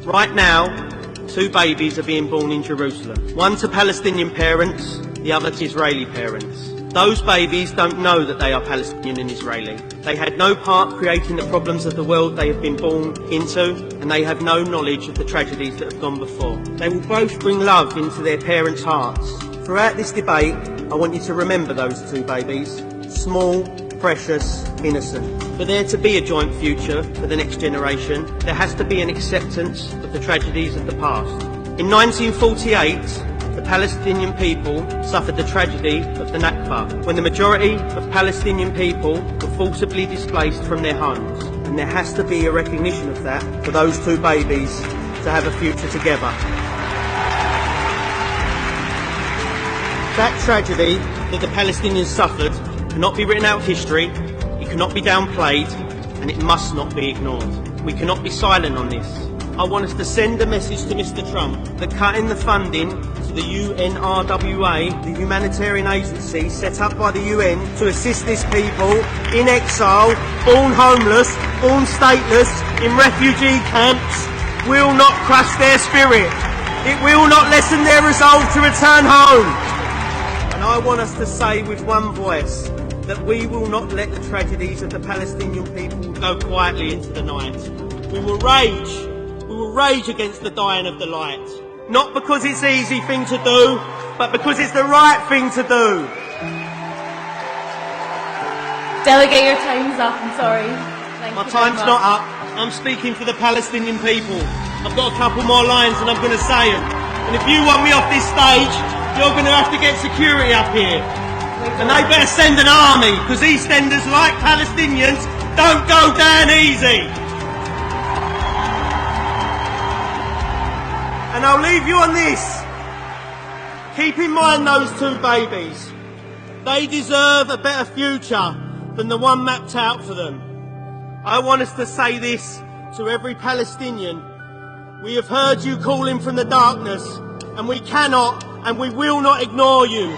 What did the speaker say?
Right now, 2 babies are being born in Jerusalem. One to Palestinian parents, the other to Israeli parents. Those babies don't know that they are Palestinian and Israeli. They had no part creating the problems of the world they have been born into, and they have no knowledge of the tragedies that have gone before. They will both bring love into their parents' hearts. Throughout this debate, I want you to remember those 2 babies. Small, precious, innocent. For there to be a joint future for the next generation, there has to be an acceptance of the tragedies of the past. In 1948, the Palestinian people suffered the tragedy of the Nakba, when the majority of Palestinian people were forcibly displaced from their homes. And there has to be a recognition of that for those 2 babies to have a future together. That tragedy that the Palestinians suffered cannot be written out of history, it cannot be downplayed, and it must not be ignored. We cannot be silent on this. I want us to send a message to Mr. Trump that cutting the funding to the UNRWA, the humanitarian agency set up by the UN to assist these people in exile, born homeless, born stateless, in refugee camps, will not crush their spirit. It will not lessen their resolve to return home. And I want us to say with one voice that we will not let the tragedies of the Palestinian people go quietly into the night. We will rage against the dying of the light. Not because it's an easy thing to do, but because it's the right thing to do. Delegate, your time's up, I'm sorry. My time's not up. I'm speaking for the Palestinian people. I've got a couple more lines and I'm going to say them. And if you want me off this stage, you're going to have to get security up here. And they better send an army, because EastEnders, like Palestinians, don't go down easy. And I'll leave you on this. Keep in mind those 2 babies. They deserve a better future than the one mapped out for them. I want us to say this to every Palestinian. We have heard you calling from the darkness, and we cannot and we will not ignore you.